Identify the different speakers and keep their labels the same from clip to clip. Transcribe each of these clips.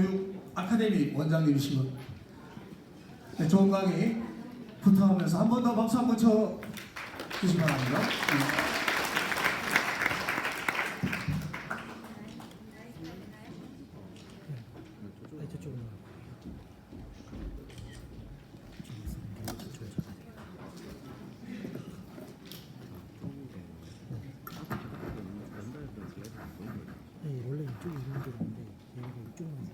Speaker 1: 교육 아카데미 원장님이시고, 네, 좋은 강의 부탁하면서 한 번 더 박수 한번 쳐 주시기 바랍니다. 네.
Speaker 2: 원래 이쪽에 있는 게 있는데 얘가 이쪽만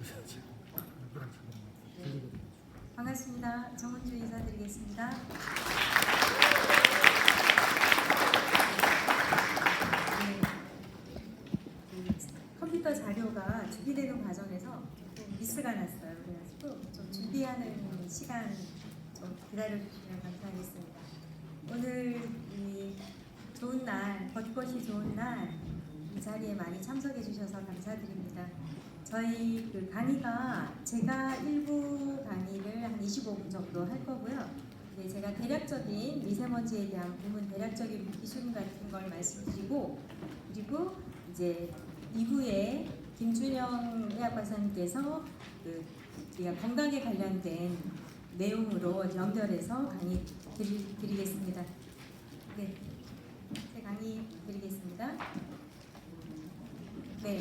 Speaker 2: 있어요.
Speaker 3: 반갑습니다. 정은주 인사드리겠습니다. 네, 컴퓨터 자료가 준비되는 과정에서 좀 미스가 났어요. 그래가지고 좀 준비하는 시간 좀 기다려주시면 감사하겠습니다. 오늘 이 좋은 날, 벚꽃이 좋은 날 이 자리에 많이 참석해 주셔서 감사드립니다. 저희 그 강의가 제가 일부 강의를 한 25분 정도 할 거고요. 네, 제가 대략적인 미세먼지에 대한 부분 대략적인 기준 같은 걸 말씀드리고, 그리고 이제 2부에 김준영 의학박사님께서 그 우리가 건강에 관련된 내용으로 연결해서 강의 드리겠습니다. 네, 제 강의 드리겠습니다. 네.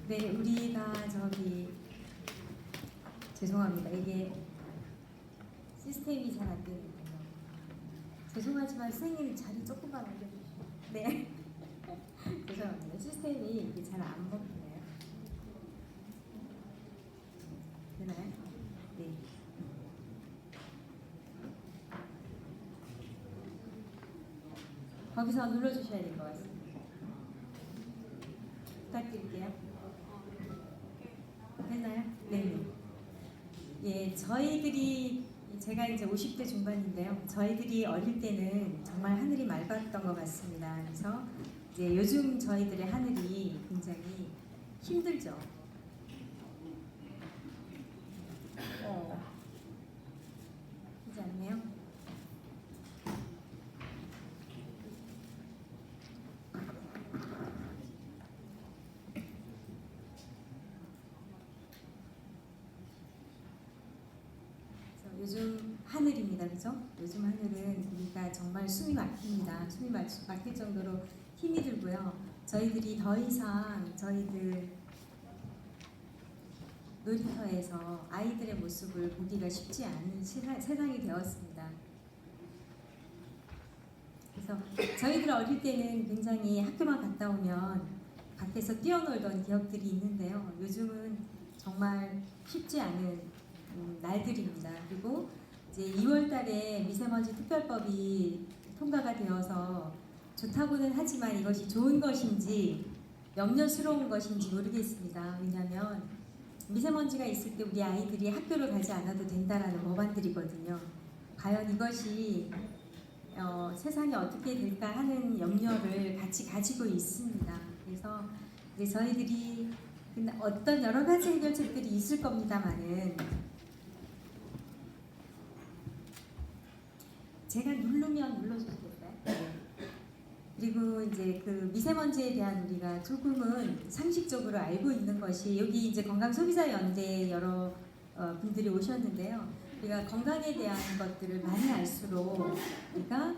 Speaker 3: 네, 우리가 죄송합니다. 이게 시스템이 잘 안 되는군요. 죄송하지만 선생님 자리 조금만 옮겨주시죠. 네, 죄송합니다. 시스템이 이게 잘 안 먹히네요. 되나요? 네. 거기서 눌러주셔야 될 것 같습니다. 부탁드릴게요. 됐나요? 네. 예, 제가 이제 50대 중반인데요. 저희들이 어릴 때는 정말 하늘이 맑았던 것 같습니다. 그래서 이제 요즘 저희들의 하늘이 굉장히 힘들죠. 그렇지 않네요? 요즘 하늘입니다. 그죠? 요즘 하늘은 우리가 정말 숨이 막힙니다. 숨이 막힐 정도로 힘이 들고요. 저희들이 더 이상 저희들 놀이터에서 아이들의 모습을 보기가 쉽지 않은 세상이 되었습니다. 그래서 저희들 어릴 때는 굉장히 학교만 갔다 오면 밖에서 뛰어놀던 기억들이 있는데요. 요즘은 정말 쉽지 않은 날들입니다. 그리고 이제 2월 달에 미세먼지 특별법이 통과가 되어서 좋다고는 하지만 이것이 좋은 것인지 염려스러운 것인지 모르겠습니다. 왜냐하면 미세먼지가 있을 때 우리 아이들이 학교를 가지 않아도 된다라는 법안들이거든요. 과연 이것이 세상이 어떻게 될까 하는 염려를 같이 가지고 있습니다. 그래서 이제 저희들이 어떤 여러 가지 해결책들이 있을 겁니다만은 제가 누르면 눌러주시겠어요? 네. 그리고 이제 그 미세먼지에 대한 우리가 조금은 상식적으로 알고 있는 것이 여기 이제 건강소비자연대 여러 분들이 오셨는데요. 우리가 건강에 대한 것들을 많이 알수록 우리가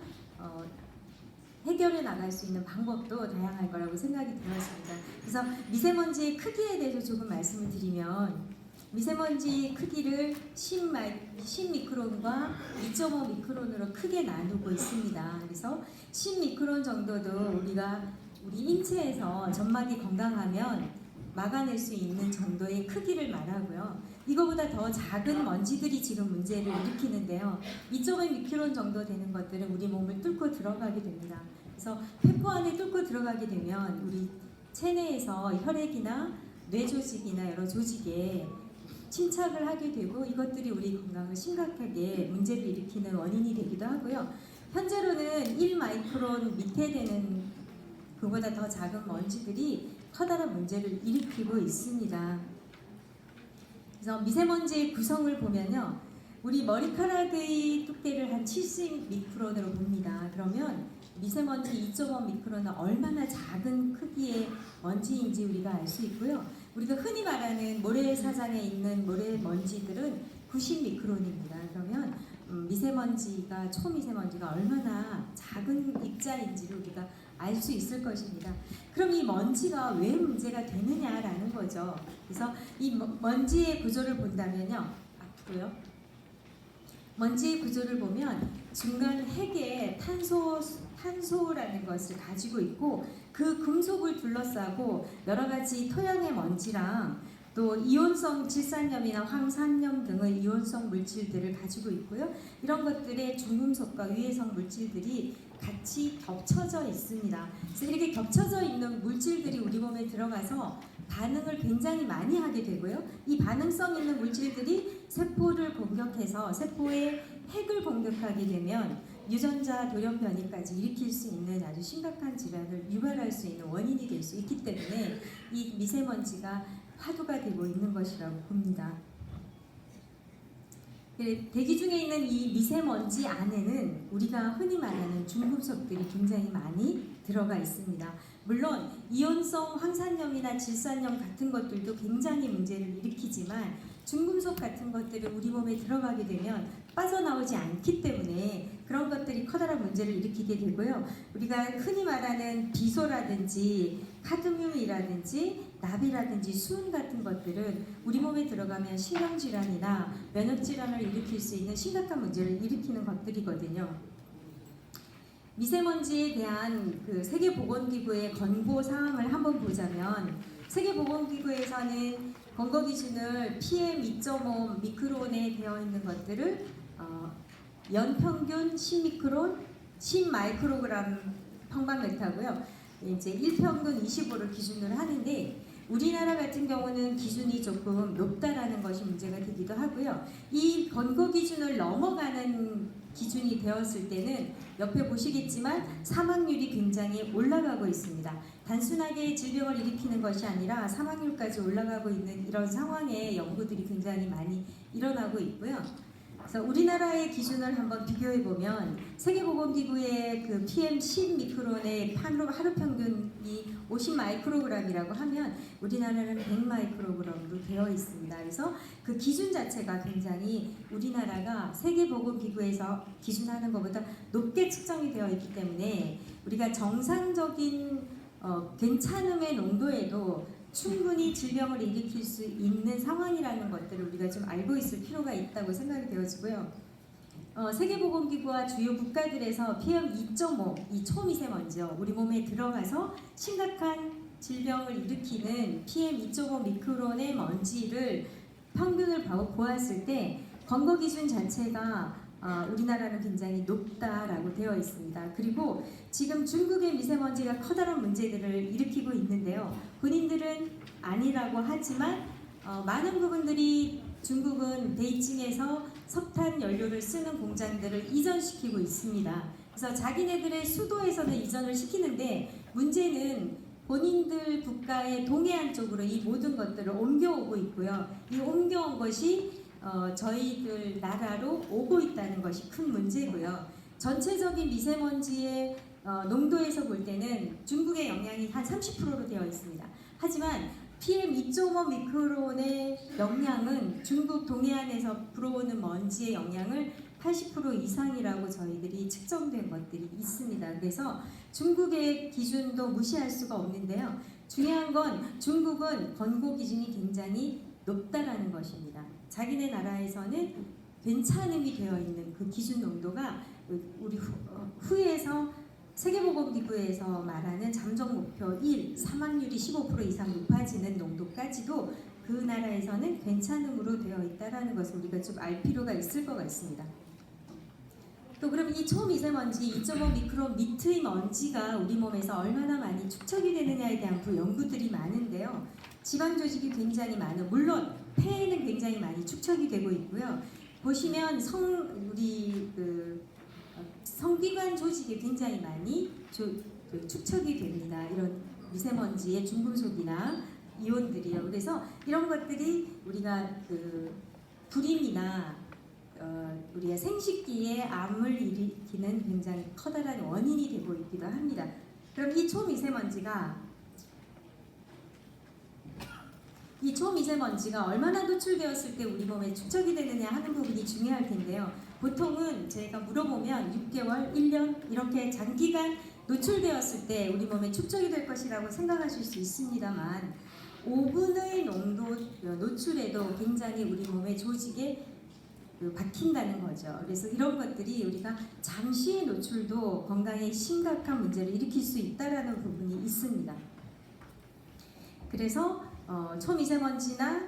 Speaker 3: 해결해 나갈 수 있는 방법도 다양할 거라고 생각이 들었습니다. 그래서 미세먼지의 크기에 대해서 조금 말씀을 드리면 미세먼지 크기를 10미크론과 2.5미크론으로 크게 나누고 있습니다. 그래서 10미크론 정도도 우리가 우리 인체에서 점막이 건강하면 막아낼 수 있는 정도의 크기를 말하고요. 이거보다 더 작은 먼지들이 지금 문제를 일으키는데요. 2.5 미크론 정도 되는 것들은 우리 몸을 뚫고 들어가게 됩니다. 그래서 폐포 안에 뚫고 들어가게 되면 우리 체내에서 혈액이나 뇌 조직이나 여러 조직에 침착을 하게 되고 이것들이 우리 건강을 심각하게 문제를 일으키는 원인이 되기도 하고요. 현재로는 1마이크론 밑에 되는 그보다 더 작은 먼지들이 커다란 문제를 일으키고 있습니다. 그래서 미세먼지의 구성을 보면요. 우리 머리카락의 두께를 한 70미크론으로 봅니다. 그러면 미세먼지 2.5 미크론은 얼마나 작은 크기의 먼지인지 우리가 알 수 있고요. 우리가 흔히 말하는 모래사장에 있는 모래먼지들은 90미크론입니다. 그러면 미세먼지가 초미세먼지가 얼마나 작은 입자인지를 우리가 알 수 있을 것입니다. 그럼 이 먼지가 왜 문제가 되느냐라는 거죠. 그래서 이 먼지의 구조를 본다면요. 앞으로요. 먼지의 구조를 보면 중간 핵에 탄소라는 것을 가지고 있고 그 금속을 둘러싸고 여러 가지 토양의 먼지랑 또 이온성 질산염이나 황산염 등의 이온성 물질들을 가지고 있고요. 이런 것들의 중금속과 유해성 물질들이 같이 겹쳐져 있습니다. 그래서 이렇게 겹쳐져 있는 물질들이 우리 몸에 들어가서 반응을 굉장히 많이 하게 되고요. 이 반응성 있는 물질들이 세포를 공격해서 세포의 핵을 공격하게 되면 유전자 돌연 변이까지 일으킬 수 있는 아주 심각한 질환을 유발할 수 있는 원인이 될 수 있기 때문에 이 미세먼지가 화두가 되고 있는 것이라고 봅니다. 대기 중에 있는 이 미세먼지 안에는 우리가 흔히 말하는 중금속들이 굉장히 많이 들어가 있습니다. 물론 이온성 황산염이나 질산염 같은 것들도 굉장히 문제를 일으키지만 중금속 같은 것들은 우리 몸에 들어가게 되면 빠져나오지 않기 때문에 그런 것들이 커다란 문제를 일으키게 되고요. 우리가 흔히 말하는 비소라든지 카드뮴이라든지 납이라든지 수은 같은 것들은 우리 몸에 들어가면 신경질환이나 면역질환을 일으킬 수 있는 심각한 문제를 일으키는 것들이거든요. 미세먼지에 대한 그 세계보건기구의 권고 사항을 한번 보자면 세계보건기구에서는 권고 기준을 PM 2.5 미크론에 되어 있는 것들을 연평균 10미크론, 10마이크로그램 평방메타고요. 이제 1평균 25를 기준으로 하는데 우리나라 같은 경우는 기준이 조금 높다라는 것이 문제가 되기도 하고요. 이 권고 기준을 넘어가는 기준이 되었을 때는 옆에 보시겠지만 사망률이 굉장히 올라가고 있습니다. 단순하게 질병을 일으키는 것이 아니라 사망률까지 올라가고 있는 이런 상황에 연구들이 굉장히 많이 일어나고 있고요. 그래서 우리나라의 기준을 한번 비교해 보면 세계보건기구의 그 PM10 미크론의 하루 평균이 50 마이크로그램이라고 하면 우리나라는 100 마이크로그램으로 되어 있습니다. 그래서 그 기준 자체가 굉장히 우리나라가 세계보건기구에서 기준하는 것보다 높게 측정이 되어 있기 때문에 우리가 정상적인 괜찮음의 농도에도 충분히 질병을 일으킬 수 있는 상황이라는 것들을 우리가 좀 알고 있을 필요가 있다고 생각이 되어지고요. 세계보건기구와 주요 국가들에서 PM 2.5, 이 초미세먼지요. 우리 몸에 들어가서 심각한 질병을 일으키는 PM 2.5 미크론의 먼지를 평균을 보았을 때 권고 기준 자체가 우리나라는 굉장히 높다라고 되어 있습니다. 그리고 지금 중국의 미세먼지가 커다란 문제들을 일으키고 있는데요. 본인들은 아니라고 하지만 많은 부분들이 중국은 베이징에서 석탄 연료를 쓰는 공장들을 이전시키고 있습니다. 그래서 자기네들의 수도에서는 이전을 시키는데 문제는 본인들 국가의 동해안 쪽으로 이 모든 것들을 옮겨오고 있고요. 이 옮겨온 것이 저희들 나라로 오고 있다는 것이 큰 문제고요. 전체적인 미세먼지의 농도에서 볼 때는 중국의 영향이 한 30%로 되어 있습니다. 하지만 PM 2.5 미크론의 영향은 중국 동해안에서 불어오는 먼지의 영향을 80% 이상이라고 저희들이 측정된 것들이 있습니다. 그래서 중국의 기준도 무시할 수가 없는데요. 중요한 건 중국은 권고 기준이 굉장히 높다라는 것입니다. 자기네 나라에서는 괜찮음이 되어 있는 그 기준 농도가 우리 후에서 세계보건기구에서 말하는 잠정 목표 1, 사망률이 15% 이상 높아지는 농도까지도 그 나라에서는 괜찮음으로 되어 있다는 것을 우리가 좀 알 필요가 있을 것 같습니다. 또 그럼 이 초미세먼지 2.5 미크론 밑의 먼지가 우리 몸에서 얼마나 많이 축적이 되느냐에 대한 연구들이 많은데요. 지방 조직이 굉장히 많은, 물론 폐에는 굉장히 많이 축적이 되고 있고요. 보시면 성기관 조직이 굉장히 많이 축적이 됩니다. 이런 미세먼지의 중금속이나 이온들이요. 그래서 이런 것들이 우리가 불임이나 우리가 생식기에 암을 일으키는 굉장히 커다란 원인이 되고 있기도 합니다. 그럼 이 초미세먼지가 얼마나 노출되었을 때 우리 몸에 축적이 되느냐 하는 부분이 중요할 텐데요. 보통은 제가 물어보면 6개월, 1년 이렇게 장기간 노출되었을 때 우리 몸에 축적이 될 것이라고 생각하실 수 있습니다만 5분의 농도 노출에도 굉장히 우리 몸의 조직에 박힌다는 거죠. 그래서 이런 것들이 우리가 잠시의 노출도 건강에 심각한 문제를 일으킬 수 있다는 부분이 있습니다. 그래서 초미세먼지나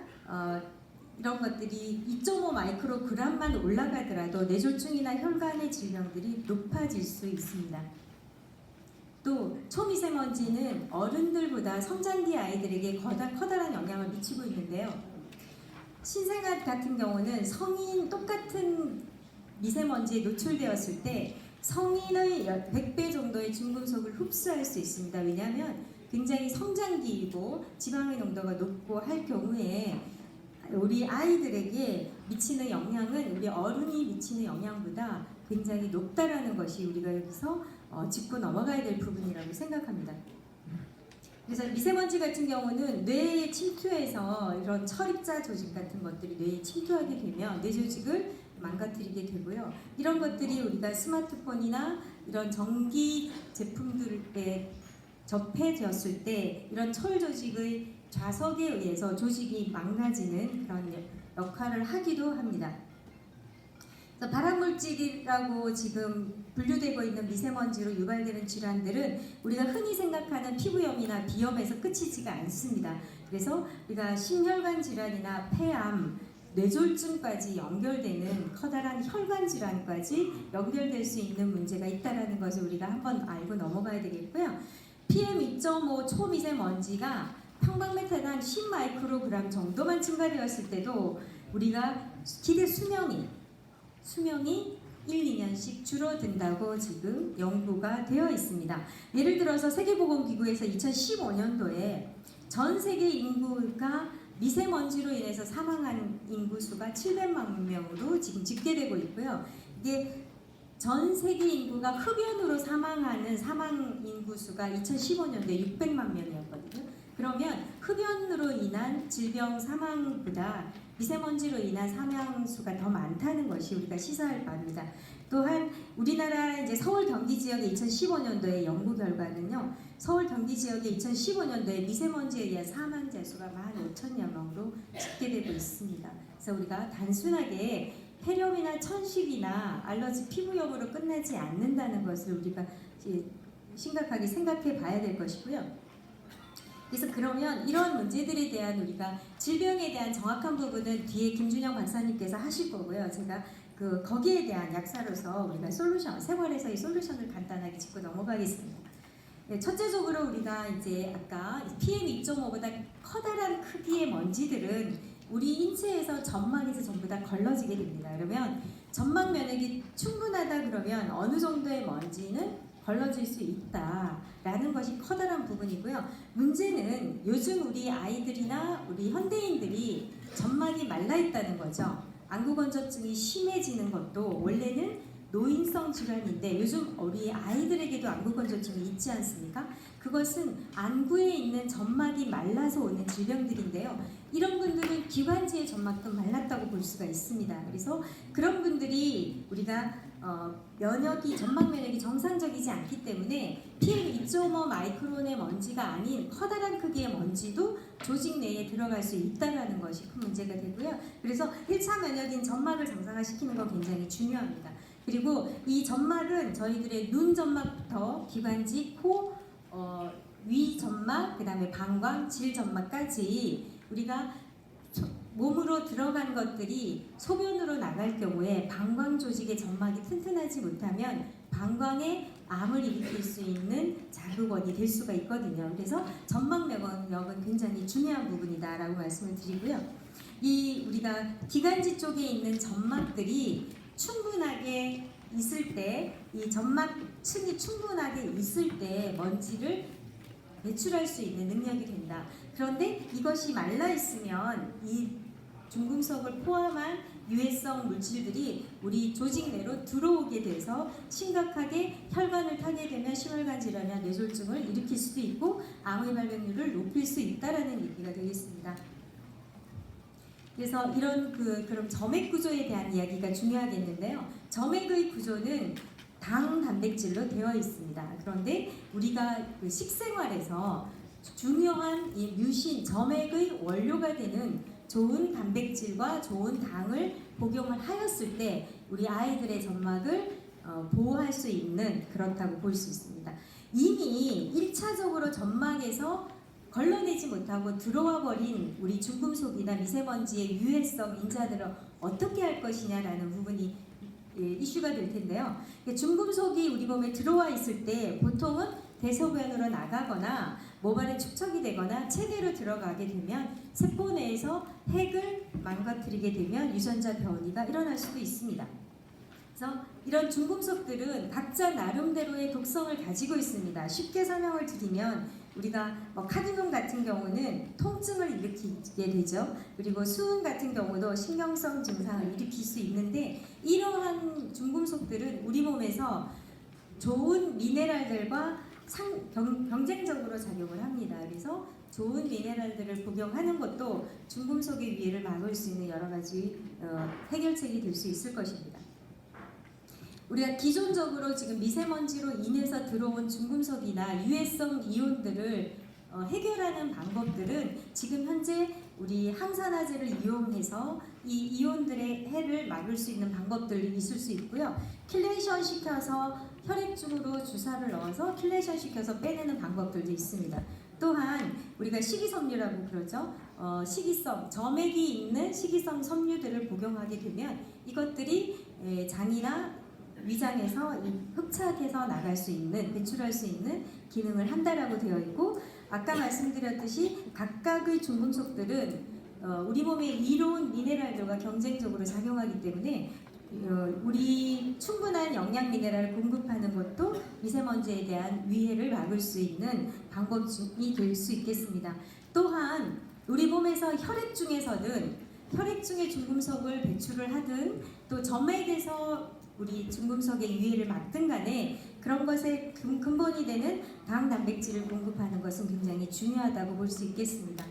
Speaker 3: 이런 것들이 2.5 마이크로그램만 올라가더라도 뇌졸중이나 혈관의 질병들이 높아질 수 있습니다. 또 초미세먼지는 어른들보다 성장기 아이들에게 커다란 영향을 미치고 있는데요. 신생아 같은 경우는 성인 똑같은 미세먼지에 노출되었을 때 성인의 100배 정도의 중금속을 흡수할 수 있습니다. 왜냐하면 굉장히 성장기이고 지방의 농도가 높고 할 경우에 우리 아이들에게 미치는 영향은 우리 어른이 미치는 영향보다 굉장히 높다라는 것이 우리가 여기서 짚고 넘어가야 될 부분이라고 생각합니다. 그래서 미세먼지 같은 경우는 뇌에 침투해서 이런 철입자 조직 같은 것들이 뇌에 침투하게 되면 뇌 조직을 망가뜨리게 되고요. 이런 것들이 우리가 스마트폰이나 이런 전기 제품들에 접해졌을 때 이런 철 조직의 좌석에 의해서 조직이 망가지는 그런 역할을 하기도 합니다. 발암물질이라고 지금 분류되고 있는 미세먼지로 유발되는 질환들은 우리가 흔히 생각하는 피부염이나 비염에서 끝이지가 않습니다. 그래서 우리가 심혈관 질환이나 폐암, 뇌졸중까지 연결되는 커다란 혈관 질환까지 연결될 수 있는 문제가 있다는 것을 우리가 한번 알고 넘어가야 되겠고요. PM2.5 초미세먼지가 평방메탄 10마이크로그램 정도만 증가되었을 때도 우리가 기대 수명이 1, 2년씩 줄어든다고 지금 연구가 되어 있습니다. 예를 들어서 세계보건기구에서 2015년도에 전 세계 인구가 미세먼지로 인해서 사망한 인구 수가 700만 명으로 지금 집계되고 있고요. 이게 전 세계 인구가 흡연으로 사망하는 사망 인구 수가 2015년도에 600만 명이었거든요. 그러면 흡연으로 인한 질병 사망보다 미세먼지로 인한 사망 수가 더 많다는 것이 우리가 시사할 바입니다. 또한 우리나라 이제 서울 경기 지역의 2015년도의 연구 결과는요. 서울 경기 지역의 2015년도에 미세먼지에 의한 사망자 수가 15,000여 명으로 집계되고 있습니다. 그래서 우리가 단순하게 폐렴이나 천식이나 알러지 피부염으로 끝나지 않는다는 것을 우리가 심각하게 생각해 봐야 될 것이고요. 그래서 그러면 이런 문제들에 대한 우리가 질병에 대한 정확한 부분은 뒤에 김준영 박사님께서 하실 거고요. 제가 거기에 대한 약사로서 우리가 생활에서의 솔루션을 간단하게 짚고 넘어가겠습니다. 네, 첫째적으로 우리가 이제 아까 PM2.5보다 커다란 크기의 먼지들은 우리 인체에서 점막에서 전부 다 걸러지게 됩니다. 그러면 점막 면역이 충분하다 그러면 어느 정도의 먼지는 걸러질 수 있다라는 것이 커다란 부분이고요. 문제는 요즘 우리 아이들이나 우리 현대인들이 점막이 말라 있다는 거죠. 안구건조증이 심해지는 것도 원래는 노인성 질환인데 요즘 우리 아이들에게도 안구건조증이 있지 않습니까? 그것은 안구에 있는 점막이 말라서 오는 질병들인데요. 이런 분들은 기관지의 점막도 말랐다고 볼 수가 있습니다. 그래서 그런 분들이 우리가 점막 면역이 정상적이지 않기 때문에 PM2.5 마이크론의 먼지가 아닌 커다란 크기의 먼지도 조직 내에 들어갈 수 있다는 것이 큰 문제가 되고요. 그래서 1차 면역인 점막을 정상화시키는 건 굉장히 중요합니다. 그리고 이 점막은 저희들의 눈 점막부터 기관지, 코, 위 점막, 그 다음에 방광, 질 점막까지 우리가 몸으로 들어간 것들이 소변으로 나갈 경우에 방광 조직의 점막이 튼튼하지 못하면 방광에 암을 일으킬 수 있는 자극원이 될 수가 있거든요. 그래서 점막 면역은 굉장히 중요한 부분이다라고 말씀을 드리고요. 이 우리가 기관지 쪽에 있는 점막들이 충분하게 있을 때, 이 점막층이 충분하게 있을 때 먼지를 배출할 수 있는 능력이 된다. 그런데 이것이 말라 있으면 이 중금속을 포함한 유해성 물질들이 우리 조직 내로 들어오게 돼서 심각하게 혈관을 타게 되면 심혈관 질환이나 뇌졸중을 일으킬 수도 있고 암의 발병률을 높일 수 있다라는 얘기가 되겠습니다. 그래서 이런 그럼 점액 구조에 대한 이야기가 중요하겠는데요. 점액의 구조는 당 단백질로 되어 있습니다. 그런데 우리가 그 식생활에서 중요한 이 뮤신, 점액의 원료가 되는 좋은 단백질과 좋은 당을 복용을 하였을 때 우리 아이들의 점막을 보호할 수 있는, 그렇다고 볼 수 있습니다. 이미 1차적으로 점막에서 걸러내지 못하고 들어와 버린 우리 중금속이나 미세먼지의 유해성 인자들을 어떻게 할 것이냐라는 부분이 이슈가 될 텐데요. 중금속이 우리 몸에 들어와 있을 때 보통은 대소변으로 나가거나 모발에 축적이 되거나 체내로 들어가게 되면 세포 내에서 핵을 망가뜨리게 되면 유전자 변이가 일어날 수도 있습니다. 그래서 이런 중금속들은 각자 나름대로의 독성을 가지고 있습니다. 쉽게 설명을 드리면 우리가 카드뮴 같은 경우는 통증을 일으키게 되죠. 그리고 수은 같은 경우도 신경성 증상을 일으킬 수 있는데 이러한 중금속들은 우리 몸에서 좋은 미네랄들과 경쟁적으로 작용을 합니다. 그래서 좋은 미네랄들을 복용하는 것도 중금속의 위해를 막을 수 있는 여러 가지 해결책이 될 수 있을 것입니다. 우리가 기존적으로 지금 미세먼지로 인해서 들어온 중금속이나 유해성 이온들을 해결하는 방법들은 지금 현재 우리 항산화제를 이용해서 이 이온들의 해를 막을 수 있는 방법들이 있을 수 있고요. 킬레이션 시켜서 혈액중으로 주사를 넣어서 킬레이션 시켜서 빼내는 방법들도 있습니다. 또한 우리가 식이섬유라고 그러죠. 식이성, 점액이 있는 식이성 섬유들을 복용하게 되면 이것들이 장이나 위장에서 흡착해서 나갈 수 있는, 배출할 수 있는 기능을 한다라고 되어 있고, 아까 말씀드렸듯이 각각의 중금속들은 우리 몸의 이로운 미네랄들과 경쟁적으로 작용하기 때문에 우리 충분한 영양 미네랄을 공급하는 것도 미세먼지에 대한 위해를 막을 수 있는 방법이 될 수 있겠습니다. 또한 우리 몸에서 혈액 중에서는 혈액중의 중금속을 배출을 하든 또 점액에서 우리 중금속의 유해를 막든 간에 그런 것의 근본이 되는 당 단백질을 공급하는 것은 굉장히 중요하다고 볼 수 있겠습니다.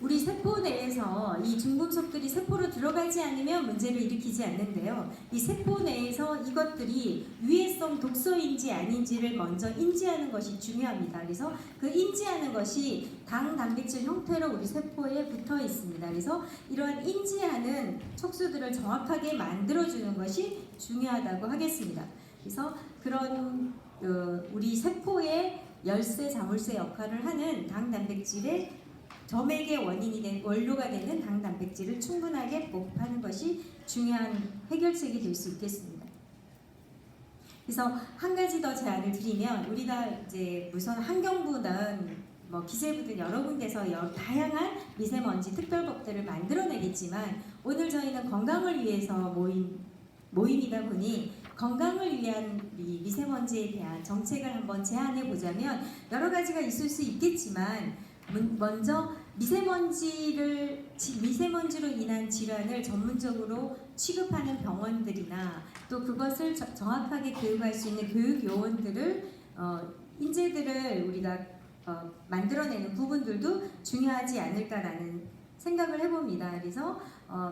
Speaker 3: 우리 세포 내에서 이 중금속들이 세포로 들어가지 않으면 문제를 일으키지 않는데요. 이 세포 내에서 이것들이 유해성 독소인지 아닌지를 먼저 인지하는 것이 중요합니다. 그래서 그 인지하는 것이 당 단백질 형태로 우리 세포에 붙어 있습니다. 그래서 이러한 인지하는 촉수들을 정확하게 만들어주는 것이 중요하다고 하겠습니다. 그래서 그런 우리 세포의 열쇠, 자물쇠 역할을 하는 당 단백질의 점액의 원료가 되는 당 단백질을 충분하게 보급하는 것이 중요한 해결책이 될 수 있겠습니다. 그래서 한 가지 더 제안을 드리면 우리가 이제 우선 환경부든 기재부든 여러 군데서 다양한 미세먼지 특별법들을 만들어내겠지만 오늘 저희는 건강을 위해서 모임이다 보니 건강을 위한 미세먼지에 대한 정책을 한번 제안해 보자면 여러 가지가 있을 수 있겠지만 먼저 미세먼지로 인한 질환을 전문적으로 취급하는 병원들이나 또 그것을 정확하게 교육할 수 있는 교육 요원들을 인재들을 우리가 만들어내는 부분들도 중요하지 않을까라는 생각을 해봅니다. 그래서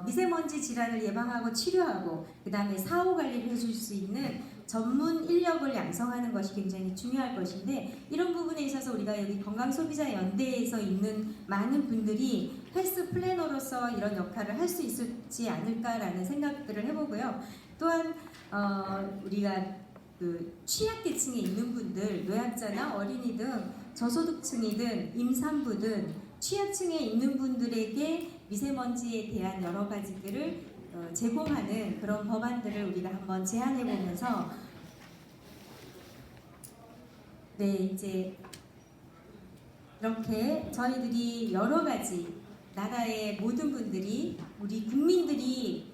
Speaker 3: 미세먼지 질환을 예방하고 치료하고 그 다음에 사후 관리를 해줄 수 있는 전문 인력을 양성하는 것이 굉장히 중요할 것인데 이런 부분에 있어서 우리가 여기 건강소비자연대에서 있는 많은 분들이 헬스 플래너로서 이런 역할을 할 수 있지 않을까라는 생각들을 해보고요. 또한 우리가 그 취약계층에 있는 분들, 노약자나 어린이 등 저소득층이든 임산부든 취약층에 있는 분들에게 미세먼지에 대한 여러 가지들을 제공하는 그런 법안들을 우리가 한번 제안해 보면서 네, 이제 이렇게 저희들이 여러 가지 나라의 모든 분들이 우리 국민들이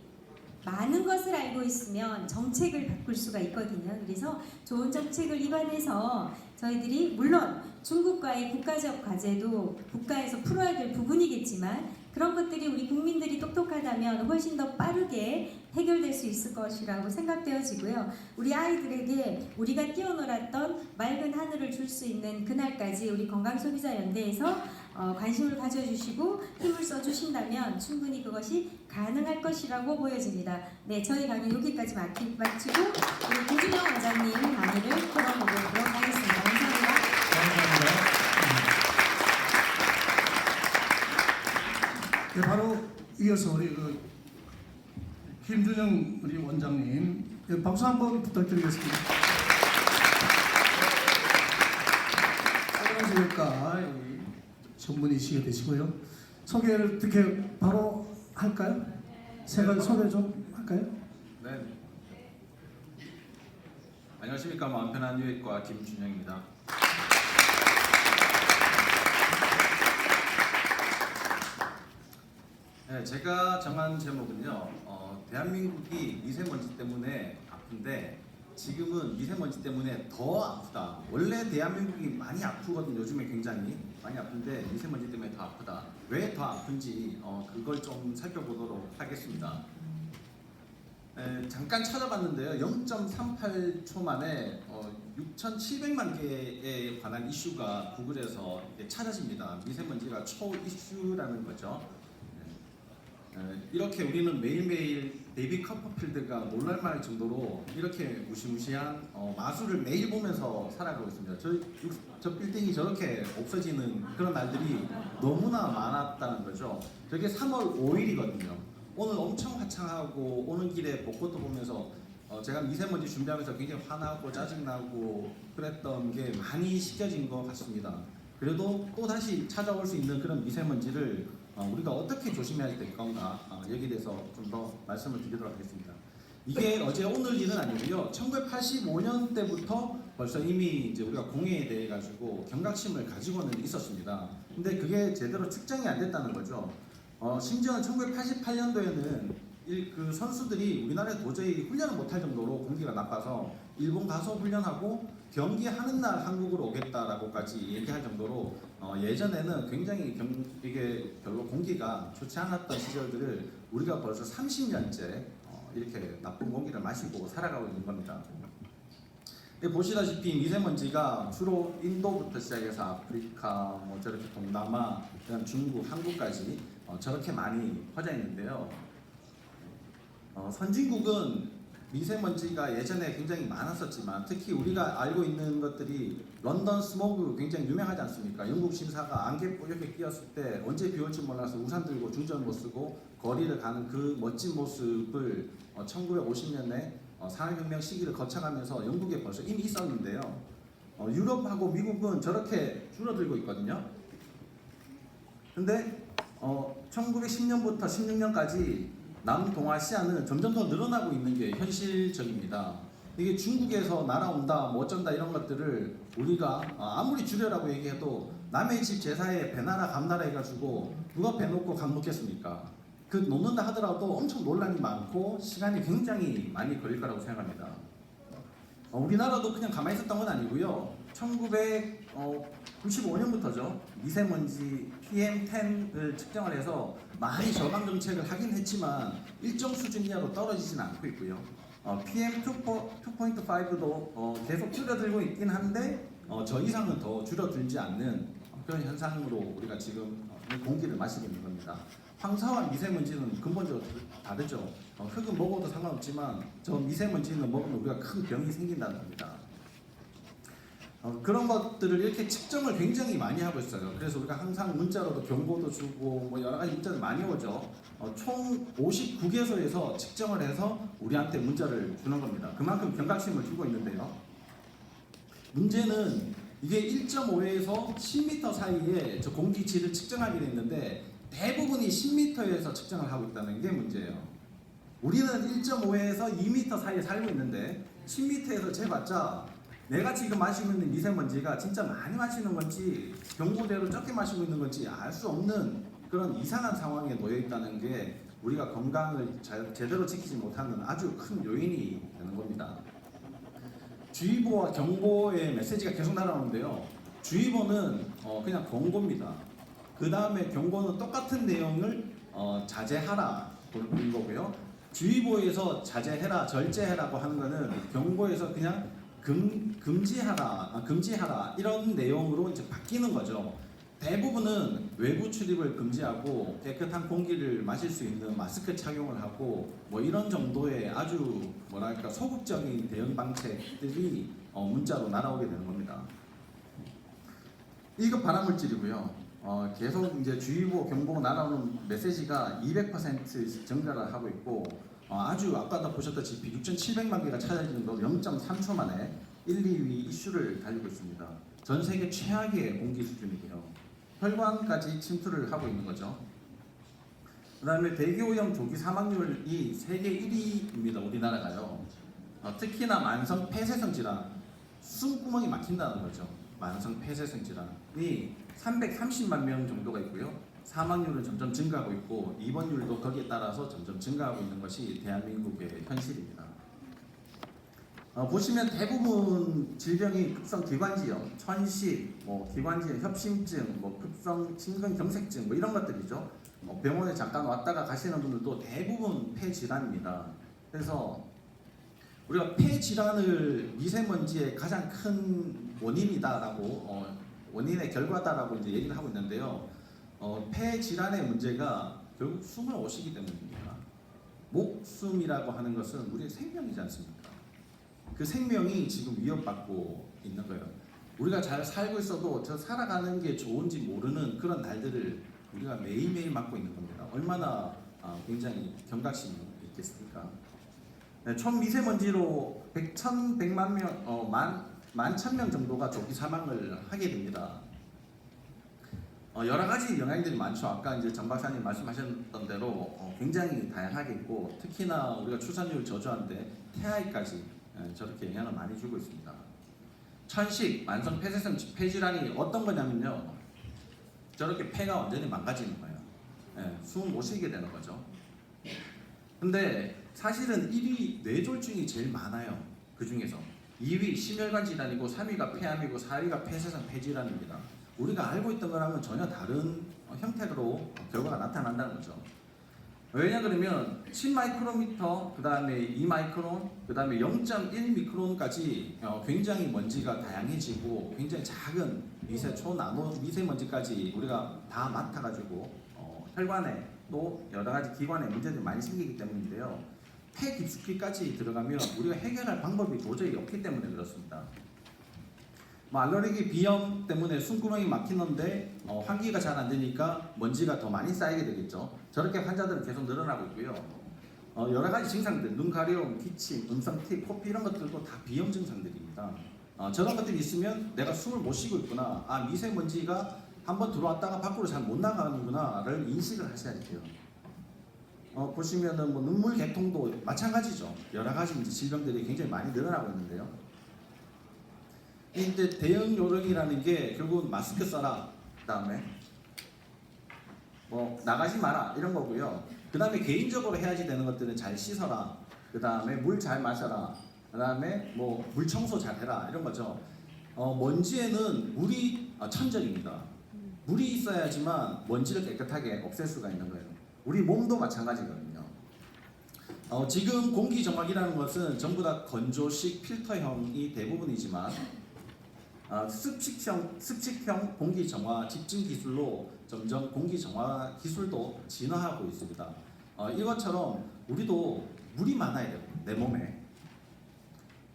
Speaker 3: 많은 것을 알고 있으면 정책을 바꿀 수가 있거든요. 그래서 좋은 정책을 입안해서 저희들이 물론 중국과의 국가적 과제도 국가에서 풀어야 될 부분이겠지만 그런 것들이 우리 국민들이 똑똑하다면 훨씬 더 빠르게 해결될 수 있을 것이라고 생각되어지고요. 우리 아이들에게 우리가 뛰어놀았던 맑은 하늘을 줄 수 있는 그날까지 우리 건강소비자연대에서 관심을 가져주시고 힘을 써주신다면 충분히 그것이 가능할 것이라고 보여집니다. 네, 저희 강의 여기까지 마치고 우리 고준영 원장님 강의를 들어보도록 하겠습니다. 감사합니다.
Speaker 1: 감사합니다. 네, 바로 이어서 우리 김준영 우리 원장님 박수 한번 부탁드리겠습니다. 안녕하십니까. 여기 전문의시게 되시고요. 소개를 어떻게 바로 할까요? 제가 소개 좀 할까요?
Speaker 4: 네. 안녕하십니까. 마음 편한 유해과 김준영입니다. 네, 제가 정한 제목은요. 대한민국이 미세먼지 때문에 아픈데 지금은 미세먼지 때문에 더 아프다. 원래 대한민국이 많이 아프거든요. 요즘에 굉장히 많이 아픈데 미세먼지 때문에 더 아프다. 왜 더 아픈지 그걸 좀 살펴보도록 하겠습니다. 잠깐 찾아봤는데요. 0.38초 만에 6,700만 개에 관한 이슈가 구글에서 찾아집니다. 미세먼지가 초 이슈라는 거죠. 이렇게 우리는 매일매일 데이비 커퍼필드가 놀랄만할 정도로 이렇게 무시무시한 마술을 매일 보면서 살아가고 있습니다. 저 빌딩이 저렇게 없어지는 그런 날들이 너무나 많았다는 거죠. 저게 3월 5일이거든요. 오늘 엄청 화창하고 오는 길에 벚꽃도 보면서 제가 미세먼지 준비하면서 굉장히 화나고 짜증나고 그랬던 게 많이 식혀진 것 같습니다. 그래도 또 다시 찾아올 수 있는 그런 미세먼지를 우리가 어떻게 조심해야 될 건가 여기에 대해서 좀 더 말씀을 드리도록 하겠습니다. 이게 어제 오늘 일은 아니고요. 1985년 때부터 벌써 이미 이제 우리가 공해에 대해 가지고 경각심을 가지고는 있었습니다. 근데 그게 제대로 측정이 안 됐다는 거죠. 심지어는 1988년도에는 그 선수들이 우리나라에 도저히 훈련을 못할 정도로 공기가 나빠서 일본 가서 훈련하고 경기하는 날 한국으로 오겠다라고까지 얘기할 정도로 예전에는 굉장히 이게 별로 공기가 좋지 않았던 시절들을 우리가 벌써 30년째 이렇게 나쁜 공기를 마시고 살아가고 있는 겁니다. 보시다시피 미세먼지가 주로 인도부터 시작해서 아프리카, 뭐 저렇게 동남아, 그다음 중국, 한국까지 저렇게 많이 퍼져 있는데요. 선진국은 미세먼지가 예전에 굉장히 많았었지만 특히 우리가 알고 있는 것들이 런던 스모그 굉장히 유명하지 않습니까? 영국 심사가 안개 뽀얗게 끼었을 때 언제 비 올지 몰라서 우산 들고 중전 못 쓰고 거리를 가는 그 멋진 모습을 1950년에 산업혁명 시기를 거쳐가면서 영국에 벌써 이미 있었는데요. 유럽하고 미국은 저렇게 줄어들고 있거든요. 근데 1910년부터 16년까지 남동아시아는 점점 더 늘어나고 있는 게 현실적입니다. 이게 중국에서 날아온다, 뭐 어쩐다 이런 것들을 우리가 아무리 줄여라고 얘기해도 남의 집 제사에 배나라 감나라 해가지고 누가 배놓고 감 놓겠습니까? 그 놓는다 하더라도 엄청 논란이 많고 시간이 굉장히 많이 걸릴 거라고 생각합니다. 우리나라도 그냥 가만히 있었던 건 아니고요. 1995년부터죠. 미세먼지 PM10을 측정을 해서 많이 저감 정책을 하긴 했지만 일정 수준 이하로 떨어지지는 않고 있고요. PM2.5도 계속 줄어들고 있긴 한데 저 이상은 더 줄어들지 않는 그런 현상으로 우리가 지금 이 공기를 마시고 있는 겁니다. 황사와 미세먼지는 근본적으로 다르죠. 흙은 먹어도 상관없지만 저 미세먼지는 먹으면 우리가 큰 병이 생긴다는 겁니다. 그런 것들을 이렇게 측정을 굉장히 많이 하고 있어요. 그래서 우리가 항상 문자로도 경고도 주고 뭐 여러 가지 문자들 많이 오죠. 총 59개소에서 측정을 해서 우리한테 문자를 주는 겁니다. 그만큼 경각심을 주고 있는데요. 문제는 이게 1.5에서 10m 사이에 저 공기질을 측정하게 됐는데 대부분이 10m에서 측정을 하고 있다는 게 문제예요. 우리는 1.5에서 2m 사이에 살고 있는데 10m에서 재봤자 내가 지금 마시고 있는 미세먼지가 진짜 많이 마시는 건지 경고대로 적게 마시고 있는 건지 알 수 없는 그런 이상한 상황에 놓여 있다는 게 우리가 건강을 제대로 지키지 못하는 아주 큰 요인이 되는 겁니다. 주의보와 경보의 메시지가 계속 날아오는데요. 주의보는 그냥 권고입니다. 그 다음에 경고는 똑같은 내용을 자제하라 보는 거고요. 주의보에서 자제해라, 절제해라고 하는 거는 경고에서 그냥 금지하라 이런 내용으로 이제 바뀌는 거죠. 대부분은 외부 출입을 금지하고 깨끗한 공기를 마실 수 있는 마스크 착용을 하고 뭐 이런 정도의 아주 뭐랄까 소극적인 대응 방책들이 문자로 날아오게 되는 겁니다. 1급 발암물질이고요. 계속 이제 주의보 경보 날아오는 메시지가 200% 증가를 하고 있고 아주 아까도 보셨다시피 6,700만 개가 찾아지는 거 0.3초 만에 1, 2위 이슈를 달리고 있습니다. 전 세계 최악의 공기 수준이고요. 혈관까지 침투를 하고 있는 거죠. 그 다음에 대기오염 조기 사망률이 세계 1위입니다. 우리나라가요. 특히나 만성 폐쇄성 질환, 숨구멍이 막힌다는 거죠. 만성 폐쇄성 질환이 330만 명 정도가 있고요. 사망률은 점점 증가하고 있고 입원율도 거기에 따라서 점점 증가하고 있는 것이 대한민국의 현실입니다. 보시면 대부분 질병이 급성 기관지염, 천식, 기관지염 협심증, 급성 심근경색증 이런 것들이죠. 병원에 잠깐 왔다가 가시는 분들도 대부분 폐 질환입니다. 그래서 우리가 폐 질환을 미세먼지의 가장 큰 원인이다라고 원인의 결과다라고 이제 얘기를 하고 있는데요. 폐 질환의 문제가 결국 숨을 오시기 때문입니다. 목숨이라고 하는 것은 우리의 생명이지 않습니까? 그 생명이 지금 위협받고 있는 거예요. 우리가 잘 살고 있어도 저 살아가는 게 좋은지 모르는 그런 날들을 우리가 매일매일 맞고 있는 겁니다. 얼마나 굉장히 경각심이 있겠습니까? 네, 총 미세먼지로 1,100만 명, 11,000명 정도가 조기 사망을 하게 됩니다. 여러 가지 영향들이 많죠. 아까 이제 정 박사님 말씀하셨던 대로 굉장히 다양하게 있고 특히나 우리가 출산율 저조한데 태아이까지 저렇게 영향을 많이 주고 있습니다. 천식, 만성 폐쇄성 폐질환이 어떤 거냐면요. 저렇게 폐가 완전히 망가지는 거예요. 숨 못 쉬게 되는 거죠. 근데 사실은 1위 뇌졸중이 제일 많아요. 그 중에서 2위 심혈관 질환이고 3위가 폐암이고 4위가 폐쇄성 폐질환입니다. 우리가 알고 있던 거랑은 전혀 다른 형태로 결과가 나타난다는 거죠. 왜냐 그러면 10마이크로미터, 그 다음에 2마이크론, 그 다음에 0.1미크론까지 굉장히 먼지가 다양해지고 굉장히 작은 초나노 미세먼지까지 우리가 다 맡아가지고 혈관에 또 여러 가지 기관에 문제들이 많이 생기기 때문인데요. 폐 깊숙이까지 들어가면 우리가 해결할 방법이 도저히 없기 때문에 그렇습니다. 알레르기 비염 때문에 숨구멍이 막히는데 환기가 잘 안 되니까 먼지가 더 많이 쌓이게 되겠죠. 저렇게 환자들은 계속 늘어나고 있고요. 여러 가지 증상들, 눈 가려움, 기침, 음성틱, 코피 이런 것들도 다 비염 증상들입니다. 저런 것들이 있으면 내가 숨을 못 쉬고 있구나, 미세먼지가 한번 들어왔다가 밖으로 잘 못 나가는구나를 인식을 하셔야 돼요. 보시면은 눈물 개통도 마찬가지죠. 여러 가지 이제 질병들이 굉장히 많이 늘어나고 있는데요. 이제 대응 요령이라는 게 결국은 마스크 써라, 그다음에 나가지 마라 이런 거고요. 그다음에 개인적으로 해야지 되는 것들은 잘 씻어라, 그다음에 물 잘 마셔라, 그다음에 물 청소 잘 해라 이런 거죠. 먼지에는 물이 천적입니다. 물이 있어야지만 먼지를 깨끗하게 없앨 수가 있는 거예요. 우리 몸도 마찬가지거든요. 지금 공기 정화기라는 것은 전부 다 건조식 필터형이 대부분이지만 습식형 공기 정화 집중 기술로 점점 공기 정화 기술도 진화하고 있습니다. 이것처럼 우리도 물이 많아야 돼요. 내 몸에.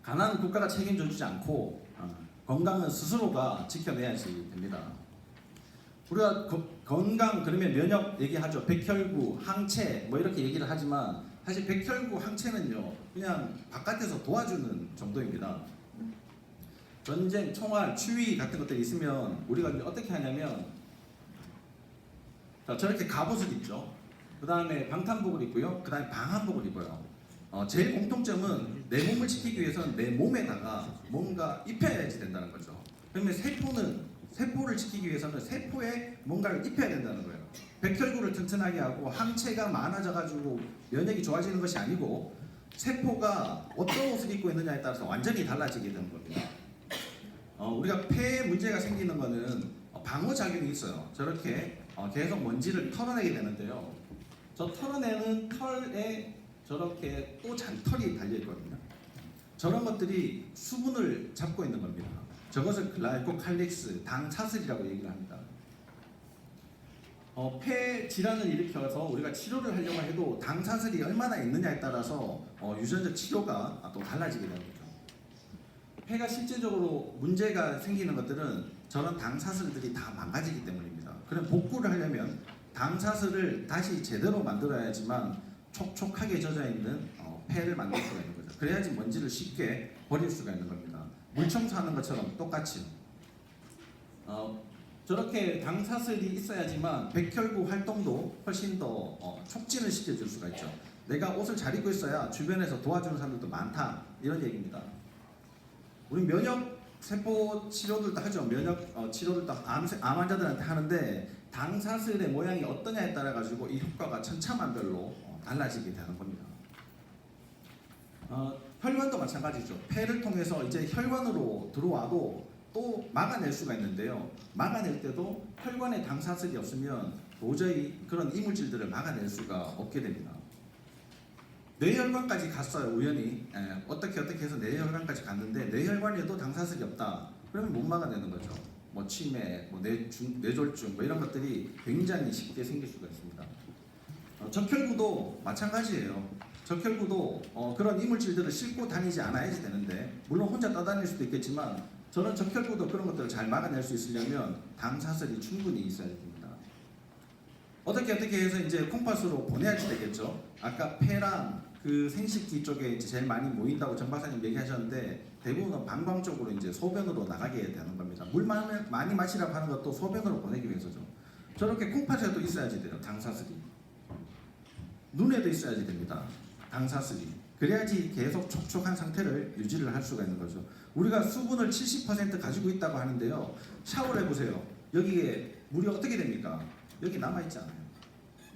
Speaker 4: 가난은 국가가 책임져 주지 않고 건강은 스스로가 지켜내야지 됩니다. 우리가 건강 그러면 면역 얘기하죠. 백혈구, 항체 뭐 이렇게 얘기를 하지만 사실 백혈구, 항체는요 그냥 바깥에서 도와주는 정도입니다. 전쟁, 총알, 추위 같은 것들이 있으면 우리가 이제 어떻게 하냐면 자, 저렇게 갑옷을 입죠. 그 다음에 방탄복을 입고요. 그 다음에 방한복을 입어요. 제일 공통점은 내 몸을 지키기 위해서는 내 몸에다가 뭔가 입혀야지 된다는 거죠. 그러면 세포를 지키기 위해서는 세포에 뭔가를 입혀야 된다는 거예요. 백혈구를 튼튼하게 하고 항체가 많아져가지고 면역이 좋아지는 것이 아니고 세포가 어떤 옷을 입고 있느냐에 따라서 완전히 달라지게 되는 겁니다. 우리가 폐에 문제가 생기는 거는 방어작용이 있어요. 저렇게 계속 먼지를 털어내게 되는데요. 저 털어내는 털에 저렇게 또 잔털이 달려있거든요. 저런 것들이 수분을 잡고 있는 겁니다. 저것을 글라이코칼릭스, 당사슬이라고 얘기를 합니다. 폐 질환을 일으켜서 우리가 치료를 하려고 해도 당사슬이 얼마나 있느냐에 따라서 유전자 치료가 또 달라지게 되는 거죠. 폐가 실제적으로 문제가 생기는 것들은 저런 당사슬들이 다 망가지기 때문입니다. 그럼 복구를 하려면 당사슬을 다시 제대로 만들어야지만 촉촉하게 젖어 있는 폐를 만들 수가 있는 거죠. 그래야지 먼지를 쉽게 버릴 수가 있는 겁니다. 물 청소하는 것처럼 똑같이 저렇게 당사슬이 있어야지만 백혈구 활동도 훨씬 더 촉진을 시켜줄 수가 있죠. 내가 옷을 잘 입고 있어야 주변에서 도와주는 사람들도 많다 이런 얘기입니다. 우리 면역 세포 치료들도 하죠. 면역 치료들도 암 환자들한테 하는데 당사슬의 모양이 어떠냐에 따라 가지고 이 효과가 천차만별로 달라지게 되는 겁니다. 혈관도 마찬가지죠. 폐를 통해서 이제 혈관으로 들어와도 또 막아낼 수가 있는데요. 막아낼 때도 혈관에 당사슬이 없으면 도저히 그런 이물질들을 막아낼 수가 없게 됩니다. 뇌혈관까지 갔어요. 우연히 어떻게 해서 뇌혈관까지 갔는데 뇌혈관에도 당사슬이 없다. 그러면 못 막아내는 거죠. 뭐 치매, 뭐 뇌졸중 뭐 이런 것들이 굉장히 쉽게 생길 수가 있습니다. 적혈구도 마찬가지예요. 적혈구도 그런 이물질들을 싣고 다니지 않아야지 되는데 물론 혼자 떠다닐 수도 있겠지만 저는 적혈구도 그런 것들을 잘 막아낼 수 있으려면 당사슬이 충분히 있어야 됩니다. 어떻게 해서 이제 콩팥으로 보내야지 되겠죠. 아까 폐랑 그 생식기 쪽에 이제 제일 많이 모인다고 정 박사님 얘기하셨는데 대부분은 방광 쪽으로 이제 소변으로 나가게 되는 겁니다. 물 많이 마시라고 하는 것도 소변으로 보내기 위해서죠. 저렇게 콩팥에도 있어야지 돼요. 당사슬이. 눈에도 있어야지 됩니다. 당사슬이. 그래야지 계속 촉촉한 상태를 유지를 할 수가 있는 거죠. 우리가 수분을 70% 가지고 있다고 하는데요. 샤워를 해보세요. 여기에 물이 어떻게 됩니까? 여기 남아있지 않아요.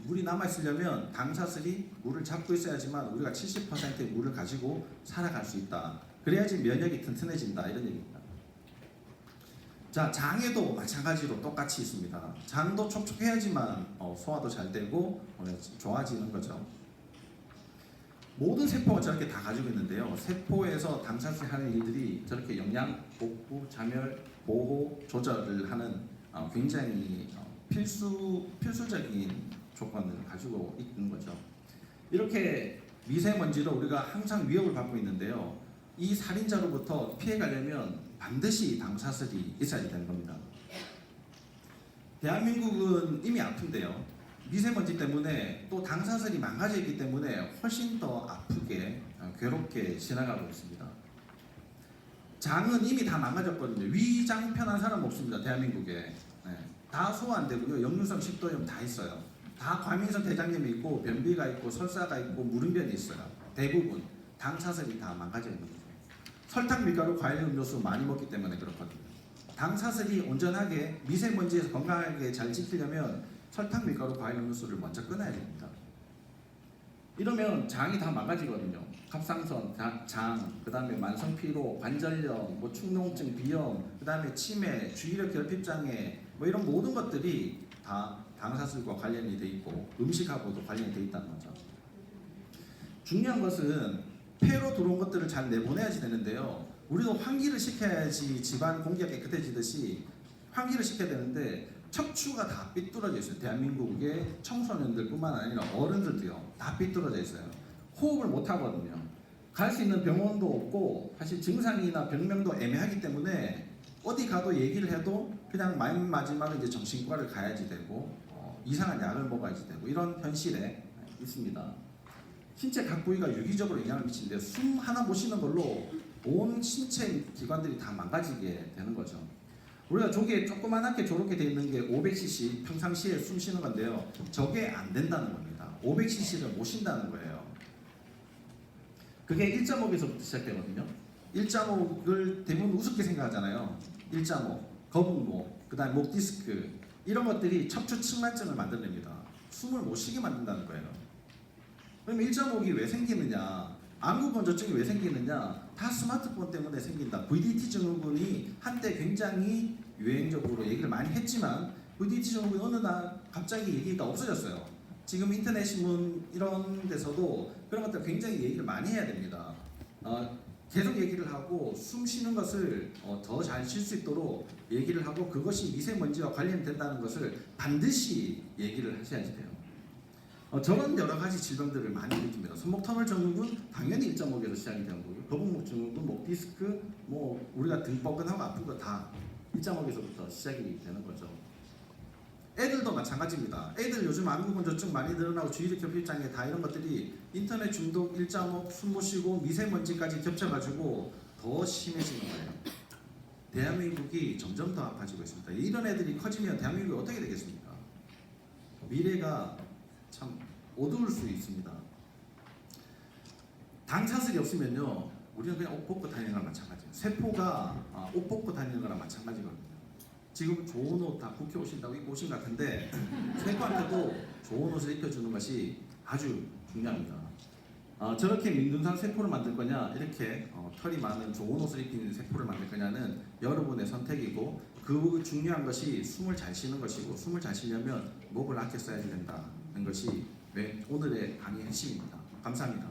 Speaker 4: 물이 남아있으려면 당사슬이 물을 잡고 있어야지만 우리가 70%의 물을 가지고 살아갈 수 있다. 그래야지 면역이 튼튼해진다. 이런 얘기입니다. 자, 장에도 마찬가지로 똑같이 있습니다. 장도 촉촉해야지만 소화도 잘 되고 좋아지는 거죠. 모든 세포가 저렇게 다 가지고 있는데요. 세포에서 당사슬 하는 일들이 저렇게 영양, 복구, 잠열, 보호, 조절을 하는 굉장히 필수적인 조건을 가지고 있는 거죠. 이렇게 미세먼지로 우리가 항상 위협을 받고 있는데요. 이 살인자로부터 피해가려면 반드시 당사슬이 있어야 되는 겁니다. 대한민국은 이미 아픈데요. 미세먼지 때문에 또 당사슬이 망가져 있기 때문에 훨씬 더 아프게 괴롭게 지나가고 있습니다. 장은 이미 다 망가졌거든요. 위장 편한 사람 없습니다. 대한민국에. 다 소화 안 되고요. 역류성 식도염 다 있어요. 다 과민성 대장염이 있고 변비가 있고 설사가 있고 무름변이 있어요. 대부분 당사슬이 다 망가져 있는 거죠. 설탕, 밀가루, 과일, 음료수 많이 먹기 때문에 그렇거든요. 당사슬이 온전하게 미세먼지에서 건강하게 잘 지키려면 설탕, 밀가루, 과일, 음료수를 먼저 끊어야 됩니다. 이러면 장이 다 망가지거든요. 갑상선, 장, 그 다음에 만성피로, 관절염, 뭐 축농증, 비염, 그 다음에 치매, 주의력 결핍장애 뭐 이런 모든 것들이 다 당사슬과 관련이 돼 있고 음식하고도 관련이 돼 있다는 거죠. 중요한 것은 폐로 들어온 것들을 잘 내보내야지 되는데요. 우리도 환기를 시켜야지 집안 공기가 깨끗해지듯이 환기를 시켜야 되는데 척추가 다 삐뚤어져 있어요. 대한민국의 청소년들뿐만 아니라 어른들도요. 다 삐뚤어져 있어요. 호흡을 못 하거든요. 갈 수 있는 병원도 없고 사실 증상이나 병명도 애매하기 때문에 어디 가도 얘기를 해도 그냥 맨 마지막에 이제 정신과를 가야지 되고 이상한 약을 먹어야지 되고 이런 현실에 있습니다. 신체 각 부위가 유기적으로 영향을 미치는데 숨 하나 못 쉬는 걸로 온 신체 기관들이 다 망가지게 되는 거죠. 우리가 저게 조그만하게 저렇게 돼 있는 게 500cc 평상시에 숨 쉬는 건데요. 저게 안 된다는 겁니다. 500cc를 못 쉰다는 거예요. 그게 1.5에서부터 시작되거든요. 1.5를 대부분 우습게 생각하잖아요. 1.5, 거북목, 그 다음에 목 디스크 이런 것들이 척추 측만증을 만들어냅니다. 숨을 못 쉬게 만든다는 거예요. 그러면 1.5기 왜 생기느냐? 안구건조증이 왜 생기느냐? 다 스마트폰 때문에 생긴다. VDT 증후군이 한때 굉장히 유행적으로 얘기를 많이 했지만 VDT 증후군이 어느 날 갑자기 얘기가 없어졌어요. 지금 인터넷 신문 이런 데서도 그런 것들 굉장히 얘기를 많이 해야 됩니다. 계속 얘기를 하고 숨 쉬는 것을 더 잘 쉴 수 있도록 얘기를 하고 그것이 미세먼지와 관련된다는 것을 반드시 얘기를 하셔야지 돼요. 저런 여러 가지 질병들을 많이 일으킵니다. 손목 터널 증후군 당연히 1.5에서 시작이 되는 거고요. 거북목 증후군, 목 디스크, 뭐 우리가 등 뻐근하고 아픈 거 다 1.5에서부터 시작이 되는 거죠. 애들도 마찬가지입니다. 애들 요즘 안구건조증 많이 늘어나고 주의력 결핍장애 다 이런 것들이 인터넷 중독, 1.5, 숨 못 쉬고 미세먼지까지 겹쳐가지고 더 심해지는 거예요. 대한민국이 점점 더 아파지고 있습니다. 이런 애들이 커지면 대한민국이 어떻게 되겠습니까? 미래가 참 어두울 수 있습니다. 당차슬이 없으면요, 우리는 그냥 옷 벗고 다니는 거랑 마찬가지예요. 세포가 옷 벗고 다니는 거랑 마찬가지거든요. 지금 좋은 옷 다 국회 오신다고 입고 오신 것 같은데 세포한테도 좋은 옷을 입혀주는 것이 아주 중요합니다. 저렇게 민둥산 세포를 만들 거냐, 이렇게 털이 많은 좋은 옷을 입히는 세포를 만들 거냐는 여러분의 선택이고 그 중요한 것이 숨을 잘 쉬는 것이고 숨을 잘 쉬려면 목을 아껴 써야 된다는 것이 오늘의 강의의 핵심입니다. 감사합니다.